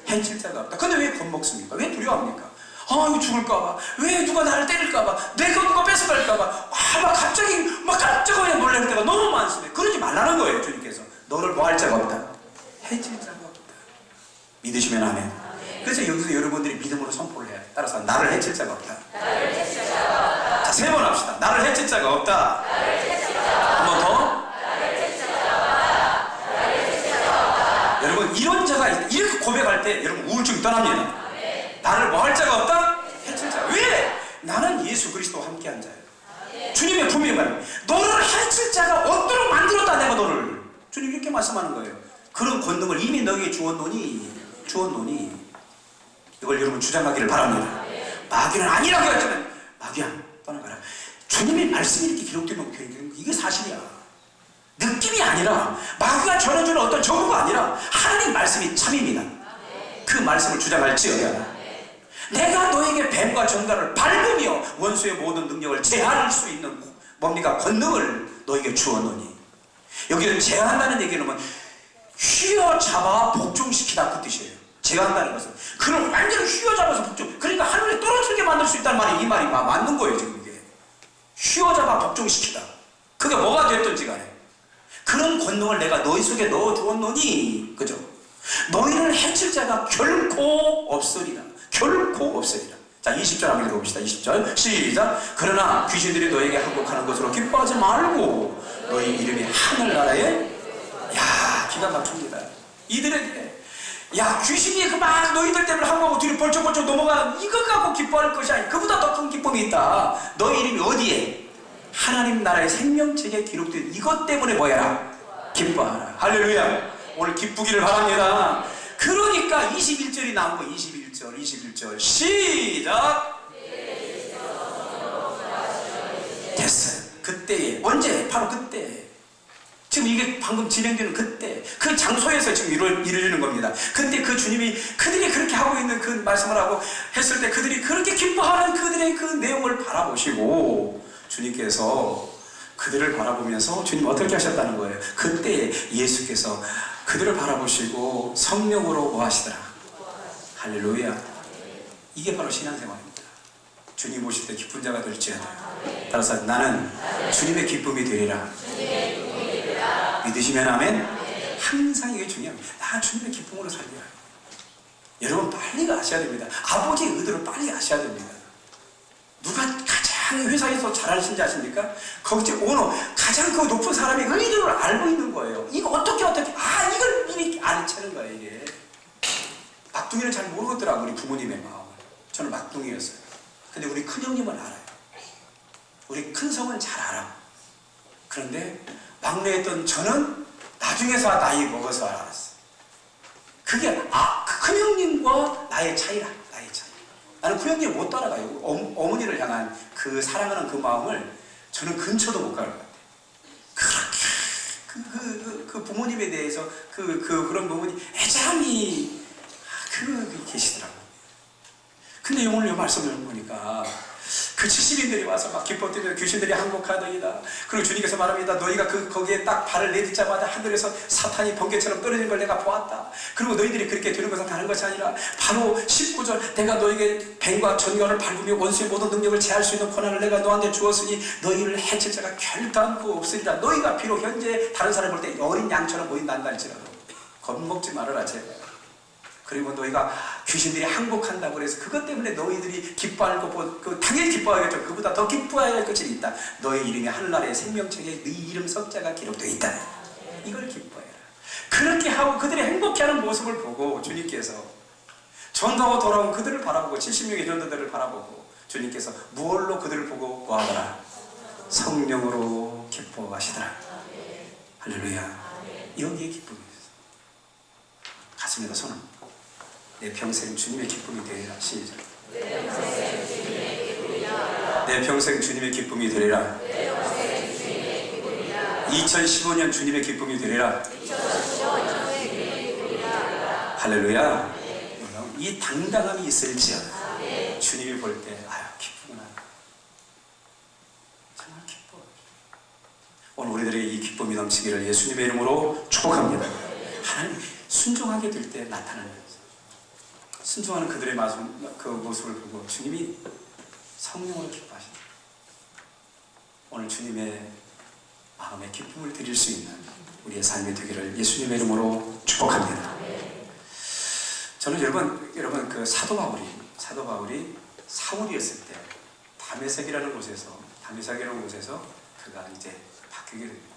해칠 자가 없다. 근데 왜 겁먹습니까? 왜 두려워합니까? 이거 죽을까봐, 왜 누가 나를 때릴까봐, 내가 누가 뺏어갈까봐, 막 갑자기 막 깜짝이야 놀랄 때가 너무 많습니다. 그러지 말라는 거예요. 주님께서 너를 뭐 할 자가 없다, 해칠 자가 없다. 믿으시면 아멘. 그래서 여기서 여러분들이 믿음으로 선포를 해야 돼. 따라서 나를 해칠 자가 없다. 자, 3번 합시다. 나를 해칠 자가 없다. 한 번 더. 여러분 이런 자가 이렇게 고백할 때 여러분 우울증이 떠납니다. 나를 뭐 할 자가 없다? 해칠 자. 왜? 나는 예수 그리스도와 함께한 자예요. 주님의 분명히 말합니다. 너를 해칠 자가 없도록 만들었다 내가 너를. 주님 이렇게 말씀하는 거예요. 그런 권능을 이미 너에게 주었노니 이걸 여러분 주장하기를 바랍니다. 마귀는 아니라고 했지만 마귀야 떠나가라. 주님의 말씀이 이렇게 기록되면 이게 사실이야. 느낌이 아니라 마귀가 전해주는 어떤 정보가 아니라 하나님 말씀이 참입니다. 그 말씀을 주장할지어다. 내가 너에게 뱀과 정갈을 밟으며 원수의 모든 능력을 제한할 수 있는 뭡니까? 권능을 너에게 주었노니. 여기는 제한한다는 얘기는 뭐 휘어잡아 복종시키다 그 뜻이에요. 제한한다는 것은 그를 완전히 휘어잡아서 복종, 그러니까 하늘에 떨어지게 만들 수 있다는 말이 이 말이 맞는 거예요. 지금 이게 휘어잡아 복종시키다. 그게 뭐가 됐든지 간에 그런 권능을 내가 너희 속에 넣어주었노니, 그죠? 너희를 해칠 자가 결코 없으리라. 결코 없으리라. 자, 20절 한번 읽어봅시다. 20절 시작. 그러나 귀신들이 너에게 항복하는 것으로 기뻐하지 말고 너희 이름이 하늘나라에, 야, 기가 막힙니다. 이들에게 야, 귀신이 그만 너희들 때문에 항복하고 뒤로 벌쩍벌쩍 넘어가, 이것 갖고 기뻐할 것이 아니, 그보다 더 큰 기쁨이 있다. 너희 이름이 어디에? 하나님 나라의 생명책에 기록된 이것 때문에 뭐 해라? 기뻐하라. 할렐루야. 오늘 기쁘기를 바랍니다. 그러니까 21절이 나온 거. 21절 시작. 됐어요. 그때에. 언제? 바로 그때. 지금 이게 방금 진행되는 그때, 그 장소에서 지금 이루어지는 겁니다. 근데 그 주님이 그들이 그렇게 하고 있는 그 말씀을 하고 했을 때 그들이 그렇게 기뻐하는 그들의 그 내용을 바라보시고 주님께서 그들을 바라보면서 주님 어떻게 하셨다는 거예요? 그때 예수께서 그들을 바라보시고 성령으로 뭐 하시더라? 할렐루야. 이게 바로 신앙생활입니다. 주님 오실 때 기쁜 자가 될지어다. 따라서 나는 주님의 기쁨이 되리라. 믿으시면 아멘. 항상 이게 중요합니다. 나 주님의 기쁨으로 살리라. 여러분 빨리 아셔야 됩니다. 아버지의 의도를 빨리 아셔야 됩니다. 누가 가장 회사에서 잘하신지 아십니까? 거기 오너 가장 그 높은 사람이 의도를 알고 있는 거예요. 이거 어떻게 이걸 미리 알아채는 거예요. 이게 막둥이는 잘 모르겠더라고. 우리 부모님의 마음을. 저는 막둥이였어요. 근데 우리 큰형님은 알아요. 우리 큰성은 잘 알아. 그런데 막내였던 저는 나중에서 나이 먹어서 알았어요. 그게 그 큰형님과 나의 차이라. 나의 차이. 나는 큰형님 못 따라가요. 어머니를 향한 그 사랑하는 그 마음을 저는 근처도 못 가는 것 같아요. 그렇게 그 부모님에 대해서 그런 부분이 애잔히 계시더라고요. 근데 오늘 이 말씀을 보니까 그 70인들이 와서 막 기뻐뛰며 귀신들이 항복하더이다. 그리고 주님께서 말합니다. 너희가 거기에 딱 발을 내딛자마자 하늘에서 사탄이 번개처럼 떨어지는 걸 내가 보았다. 그리고 너희들이 그렇게 되는 것은 다른 것이 아니라 바로 19절 내가 너희에게 뱀과 전경을 밟으며 원수의 모든 능력을 제할 수 있는 권한을 내가 너한테 주었으니 너희를 해칠 자가 결단코 없으리라. 너희가 비록 현재 다른 사람 볼 때 어린 양처럼 보인단다 할지라도 겁먹지 말아라 제발. 그리고 너희가 귀신들이 항복한다고 그래서 그것 때문에 너희들이 기뻐할 것, 당연히 기뻐하겠죠. 그보다 더 기뻐해야 할 것이 있다. 너의 이름이 하늘나라의 생명책에 네 이름 석자가 기록되어 있다. 이걸 기뻐해라. 그렇게 하고 그들이 행복해하는 모습을 보고 주님께서 전도하고 돌아온 그들을 바라보고 70명의 전도들을 바라보고 주님께서 무엇로 그들을 보고 뭐하더라? 성령으로 기뻐하시더라. 할렐루야. 여기에 기쁨이 있어. 가슴에다 손을 내 평생 주님의 기쁨이 되리라. 시작. 내 평생 주님의 기쁨이 되리라. 2015년 주님의 기쁨이 되리라. 할렐루야. 이 당당함이 있을지어다. 주님이 볼 때 아유 기쁘구나. 정말 기뻐. 오늘 우리들에게 이 기쁨이 넘치기를 예수님의 이름으로 축복합니다. 하나님 순종하게 될 때 나타나는 거예요. 순종하는 그들의 그 모습을 보고 주님이 성령으로 기뻐하신다. 오늘 주님의 마음에 기쁨을 드릴 수 있는 우리의 삶이 되기를 예수님의 이름으로 축복합니다. 저는 여러분 그 사도 바울이 사울이었을 때 다메섹이라는 곳에서 그가 이제 바뀌게 됩니다.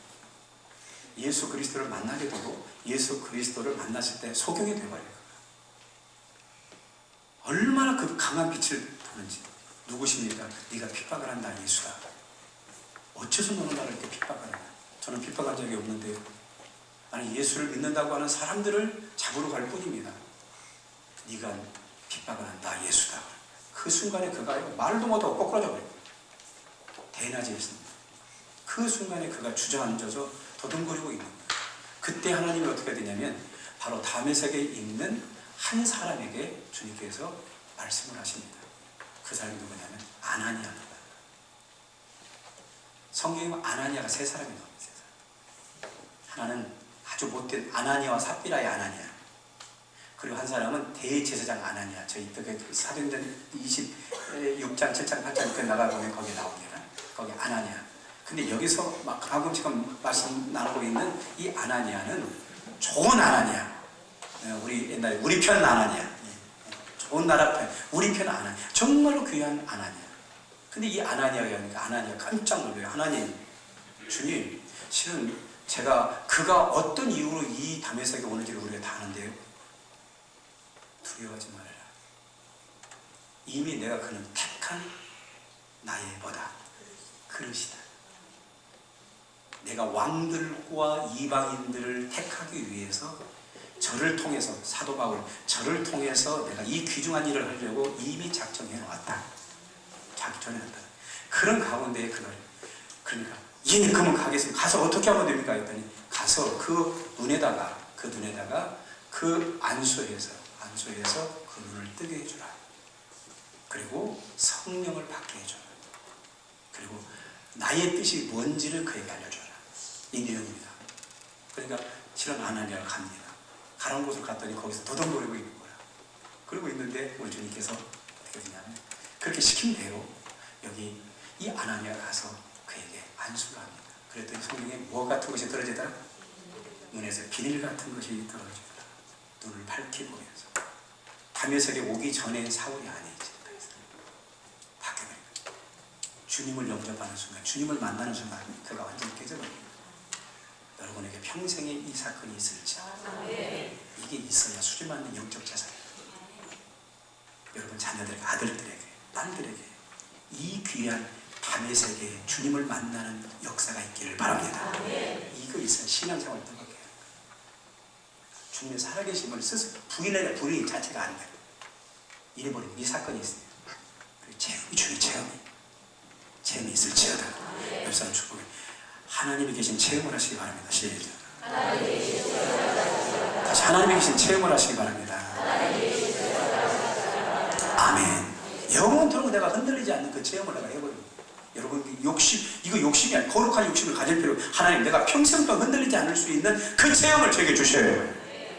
예수 그리스도를 만나게 되고 예수 그리스도를 만났을 때 소경이 되어버려요. 얼마나 그 강한 빛을 보는지. 누구십니까? 네가 핍박을 한다 예수다. 어째서 너는 나를 이렇게 핍박을 하냐? 저는 핍박한 적이 없는데요. 아니 예수를 믿는다고 하는 사람들을 잡으러 갈 뿐입니다. 네가 핍박을 한다 예수다. 그 순간에 그가 말도 못하고 꼬꾸라져 버려요. 대낮이었습니다. 그 순간에 그가 주저앉아서 더듬거리고 있는 거예요. 그때 하나님이 어떻게 되냐면 바로 다메섹에 있는 한 사람에게 주님께서 말씀을 하십니다. 그 사람이 누구냐면 아나니아입니다. 성경에 아나니아가 세 사람이 나옵니다. 세 사람. 하나는 아주 못된 아나니아와 삽비라의 아나니아. 그리고 한 사람은 대제사장 아나니아. 저희 사도행전 26장, 7장, 8장 끝나가 보면 거기에 나옵니다. 거기 아나니아. 근데 여기서 막 방금 지금 말씀 나누고 있는 이 아나니아는 좋은 아나니아. 우리 옛날에 우리 편 아나니아. 좋은 나라 편. 우리 편 아나니아. 정말로 귀한 아나니아. 근데 이 아나니아가 아나니아 깜짝 놀라요. 하나님, 주님, 실은 그가 어떤 이유로 이 다메섹에 오는지를 우리가 다 아는데요. 두려워하지 말아라. 이미 내가 그는 택한 나의 뭐다? 그릇이다. 내가 왕들과 이방인들을 택하기 위해서 저를 통해서 사도 바울 저를 통해서 내가 이 귀중한 일을 하려고 이미 작정해 놓았다. 작정해놨다. 그런 가운데에 그러니까 예 그러면 가겠습니다. 가서 어떻게 하면 됩니까? 했더니 가서 그 눈에다가 그 안수해서 그 눈을 뜨게 해주라. 그리고 성령을 받게 해주라. 그리고 나의 뜻이 뭔지를 그에게 알려줘라. 이 내용입니다. 그러니까 실은 아나니아가 갑니다. 가는 곳을 갔더니 거기서 더덩거리고 있는 거야. 그러고 있는데 우리 주님께서 어떻게 되냐면 그렇게 시킨 대로 여기 이 아나니아가 가서 그에게 안수를 합니다. 그랬더니 성경에 뭐 같은 것이 떨어지더라? 눈에서 비닐 같은 것이 떨어지더라. 눈을 밝히 보면서 다메섹에 오기 전에 사울이 아니지. 바뀌어버립니다. 주님을 영접하는 순간, 주님을 만나는 순간 그가 완전히 깨져버립니다. 여러분에게 평생에 이 사건이 있을지 이게 있어야 수준맞는 영적 자산이에요. 여러분 자녀들에게, 아들들에게, 딸들에게 이 귀한 다메섹에 주님을 만나는 역사가 있기를 바랍니다. 이거 있어야 신앙생활을 떠나게 해요. 주님의 살아계심을 스스로 부인 자체가 안 돼요. 잃어버리는 이 사건이 있어요. 그리고 주의 체험이 있을지어다. 옆 사람 축복해. 하나님이 계신 체험을 하시기 바랍니다. 시작. 다시 하나님이 계신 체험을 하시기 바랍니다. 아멘. 영원토록 내가 흔들리지 않는 그 체험을 내가 해버립니다. 여러분, 이거 욕심이 아니에요. 거룩한 욕심을 가질 필요. 하나님, 내가 평생 동안 흔들리지 않을 수 있는 그 체험을 저에게 주셔야 해요.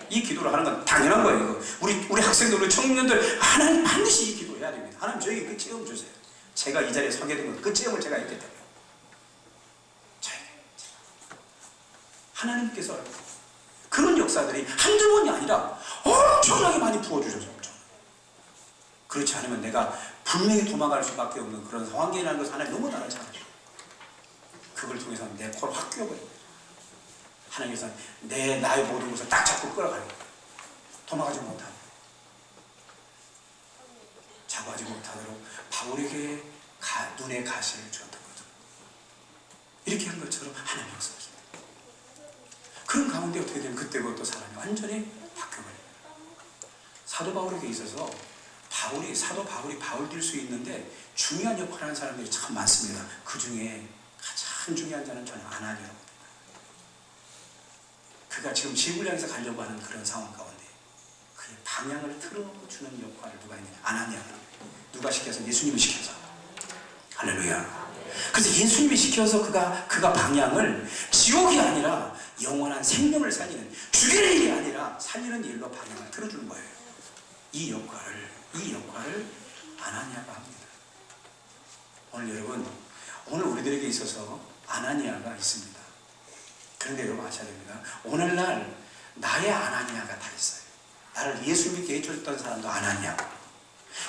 이 기도를 하는 건 당연한 거예요. 이거. 우리 학생들, 우리 청년들, 하나님 반드시 이 기도해야 됩니다. 하나님, 저에게 그 체험 주세요. 제가 이 자리에 서게 된 건 그 체험을 제가 했기 때문에. 저에게. 하나님께서 그런 역사들이 한두 번이 아니라 엄청나게 많이 부어주셔서. 그렇지 않으면 내가 분명히 도망갈 수밖에 없는 그런 상황이라는 것을 하나님 너무 잘 알잖아요. 그걸 통해서 내 코를 확 끼워버려요. 하나님께서 나의 모든 것을 딱 잡고 끌어가요. 도망가지 못하고 자고하지 못하도록 바울에게 눈에 가시를 주었던 거죠. 이렇게 한 것처럼 하나님 역사하십니다. 그런 가운데 어떻게 되면 그때 그것도 사람이 완전히 바뀌어버려요. 사도 바울에게 있어서 사도 바울이 바울 될 수 있는데 중요한 역할을 하는 사람들이 참 많습니다. 그 중에 가장 중요한 자는 저는 아나니아라고 봅니다. 그가 지금 지구를 향해서 가려고 하는 그런 상황 가운데 그의 방향을 틀어주는 역할을 누가 했느냐? 아나니아가. 누가 시켜서? 예수님이 시켜서. 할렐루야. 그래서 예수님이 시켜서 그가 방향을 지옥이 아니라 영원한 생명을 살리는, 죽일 일이 아니라 살리는 일로 방향을 틀어주는 거예요. 이 역할을 아나니아가 합니다. 오늘 여러분, 오늘 우리들에게 있어서 아나니아가 있습니다. 그런데 여러분 아셔야 됩니다. 오늘날 나의 아나니아가 다 있어요. 나를 예수 믿게 해줬던 사람도 아나니아고,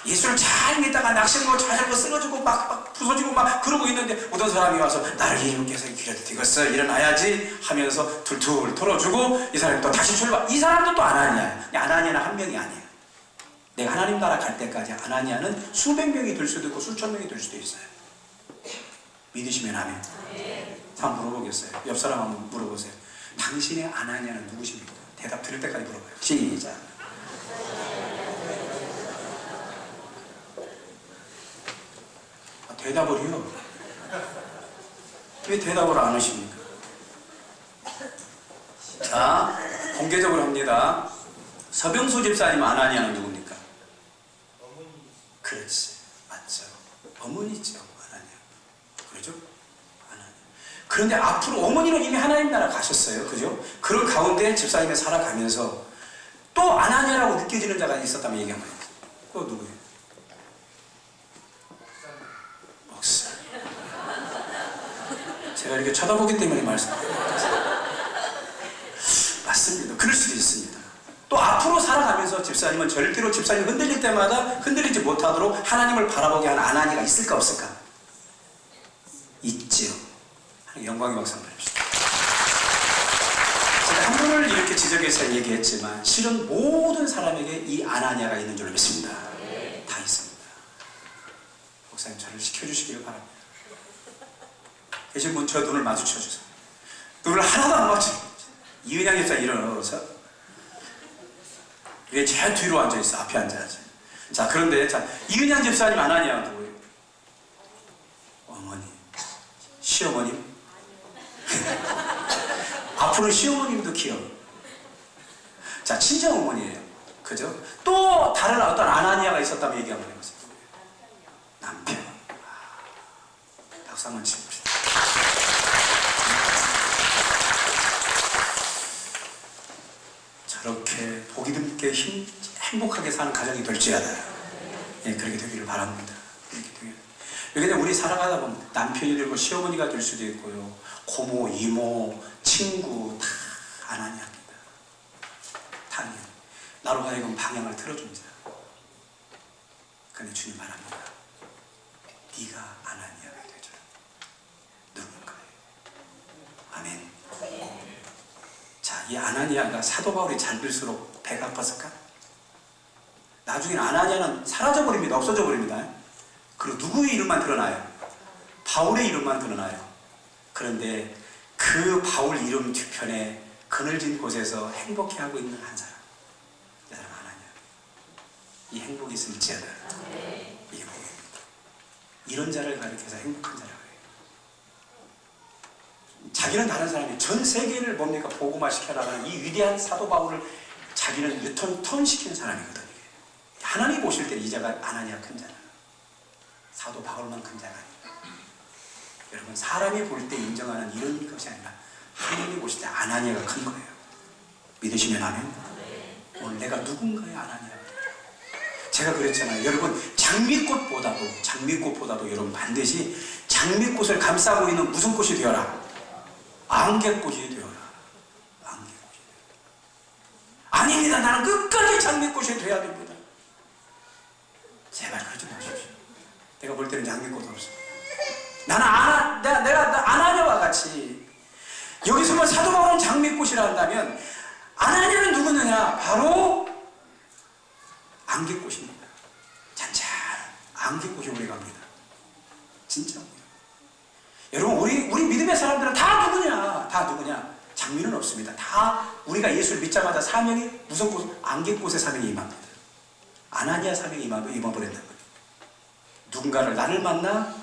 예수를 잘 믿다가 낙심하고 자전거 쓰러지고 막 부서지고 막 그러고 있는데 어떤 사람이 와서 나를 예수님께서 길에도 되겠어 일어나야지 하면서 툴툴 털어주고 이 사람이 또 다시 출발. 이 사람도 또 아나니아야. 아나니아는 한 명이 아니에요. 내가 하나님 나라 갈 때까지 아나니아는 수백 명이 될 수도 있고 수천 명이 될 수도 있어요. 믿으시면 아멘. 한번 물어보겠어요. 옆 사람 한번 물어보세요. 당신의 아나니아는 누구십니까? 대답 들을 때까지 물어봐요. 시작. 대답을요? 왜 대답을 안 하십니까? 자, 공개적으로 합니다. 서병수 집사님 아나니아는 누굽니까? 그렇지, 맞죠. 어머니죠, 아나니아. 그러죠? 아나니아. 그런데 앞으로 어머니는 이미 하나님 나라 가셨어요, 그죠? 그런 가운데 집사님이 살아가면서 또 아나니아라고 느껴지는 자가 있었다면 얘기 한번 해주세요. 그거 누구예요? 목사. 제가 이렇게 쳐다보기 때문에 말씀드립니다. 맞습니다. 그럴 수도 있습니다. 또 앞으로 살아가면서 집사님은 절대로 집사님 흔들릴 때마다 흔들리지 못하도록 하나님을 바라보게 하는 아나니아가 있을까 없을까? 있지요. 영광의 박수 한번 해주십시오. 제가 한 분을 이렇게 지적해서 얘기했지만 실은 모든 사람에게 이 아나니아가 있는 줄로 믿습니다. 다 있습니다. 목사님 저를 시켜주시기를 바랍니다. 계신 분 저 눈을 마주쳐주세요. 눈을 하나도 안 마주쳐요. 이은양 집사 일어나서 왜 제일 뒤로 앉아있어? 앞에 앉아야지. 자, 그런데, 이은양 집사님 아나니아가 누구예요? 어머니. 시어머님? 앞으로 시어머님도 귀여워. 자, 친정어머니예요. 그죠? 또 다른 어떤 아나니아가 있었다면 얘기 한번 해보세요. 남편. 박수 한번 치봅시다. 저렇게 보기 드물게 행복하게 사는 가정이 될지어다. 예, 그렇게 되기를 바랍니다. 그렇게 우리 살아가다 보면 남편이 되고 시어머니가 될 수도 있고요. 고모, 이모, 친구 다 아나니아입니다. 당연. 나로 하여금 방향을 틀어줍니다. 그런데 주님 말합니다. 네가 아나니아가 되죠. 누군가요? 아멘. 자, 이 아나니아가 사도 바울이 잘 될수록 배가 아팠을까? 나중에 아나니아는 사라져버립니다. 없어져버립니다. 그리고 누구의 이름만 드러나요? 바울의 이름만 드러나요. 그런데 그 바울 이름 뒤편에 그늘진 곳에서 행복해하고 있는 한 사람. 이 사람 아나니아. 이 행복이 있을지어다. 이게 복입니다. 이런 자를 가리켜서 행복한 자라고 해요. 자기는 다른 사람이 전 세계를 뭡니까 복음화시켜 나가는 이 위대한 사도 바울을 자기는 유턴시키는 사람이거든요. 하나님 보실 때 이 자가 아나니아 큰 자는 사도 바울만 큰 자가 아니에요. 여러분 사람이 볼 때 인정하는 이런 것이 아니라 하나님이 보실 때 아나니아가 큰 거예요. 믿으시면 아멘. 오늘 내가 누군가의 아나니아가 제가 그랬잖아요. 여러분 장미꽃보다도 여러분 반드시 장미꽃을 감싸고 있는 무슨 꽃이 되어라? 안개꽃이 되어라. 안개꽃이 되어라. 아닙니다. 나는 끝까지 장미꽃이 되어야 됩니다. 제발 그러지 마십시오. 내가 볼 때는 장미꽃 없어. 나는 내가 아나니아와 같이 여기서만 사도 바울은 장미꽃이라 한다면 아나니아는 누구느냐? 바로 안개꽃입니다. 잔잔한 안개꽃이 오래 갑니다. 진짜. 여러분 우리 믿음의 사람들은 다 누구냐? 장미는 없습니다. 다 우리가 예수를 믿자마자 사명이 무슨 꽃? 안개꽃의 사명이 임합니다. 아나니아 사명이 임해버렸다는 거예요. 누군가를 나를 만나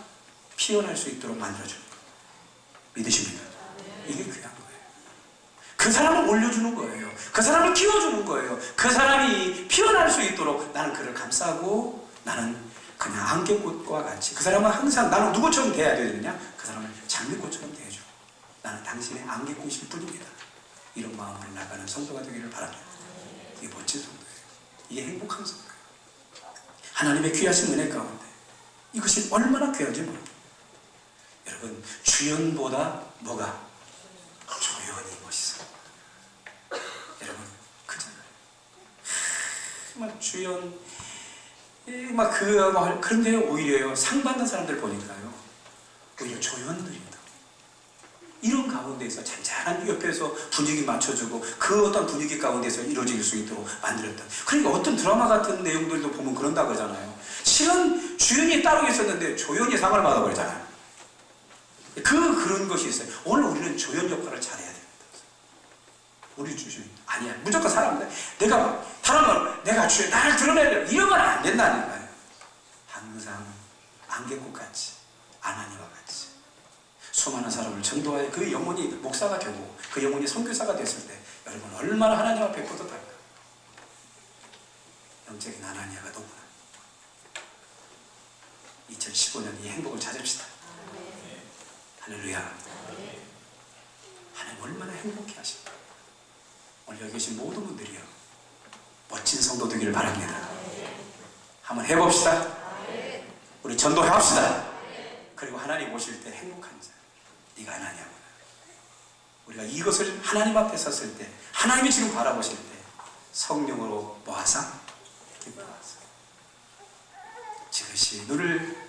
피어날 수 있도록 만들어주는 거예요. 믿으십니까? 이게 귀한 거예요. 그 사람을 올려주는 거예요. 그 사람을 키워주는 거예요. 그 사람이 피어날 수 있도록 나는 그를 감싸고 나는 그냥 안개꽃과 같이 그 사람은 항상 나는 누구처럼 돼야 되느냐? 그 사람을 장미꽃처럼 대해줘. 나는 당신의 안개꽃일 뿐입니다. 이런 마음으로 나가는 성도가 되기를 바랍니다. 이게 멋진 성도예요. 이게 행복한 성도예요. 하나님의 귀하신 은혜 가운데 이것이 얼마나 귀한지 모릅니다. 여러분 주연보다 뭐가 조연이 멋있어. 여러분 그잖아요. 막 주연 그런데 오히려 상 받는 사람들 보니까요 오히려 조연들이다. 이런 가운데서 잔잔한 옆에서 분위기 맞춰주고 그 어떤 분위기 가운데서 이루어질 수 있도록 만들었다. 그러니까 어떤 드라마 같은 내용들도 보면 그런다고 하잖아요. 실은 주연이 따로 있었는데 조연이 상을 받아버리잖아요. 그런 것이 있어요. 오늘 우리는 조연 역할을 잘해야 됩니다. 우리 주연 아니야. 무조건 사람이다. 내가 주연 나를 드러내려 이러면 안 된다니까요. 항상 안개꽃같이 아나니아와 같이 수많은 사람을 전도하여 그 영혼이 목사가 되고 그 영혼이 선교사가 됐을 때 여러분 얼마나 하나님 앞에 뿌듯할까. 영적인 아나니아가 너무나 2015년 이 행복을 찾읍시다. 할렐루야. 하나님 얼마나 행복해 하실까. 오늘 여기 계신 모든 분들이요 멋진 성도 되기를 바랍니다. 한번 해봅시다. 우리 전도해봅시다. 그리고 하나님 오실 때 행복한 자 네가 아나니아구나. 우리가 이것을 하나님 앞에 섰을 때 하나님이 지금 바라보실 때 성령으로 모아서 기뻐하사 지그시 눈을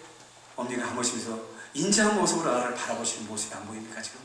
뭡니까 한 번씩서 인자한 모습으로 나를 바라보시는 모습이 안 보입니까 지금?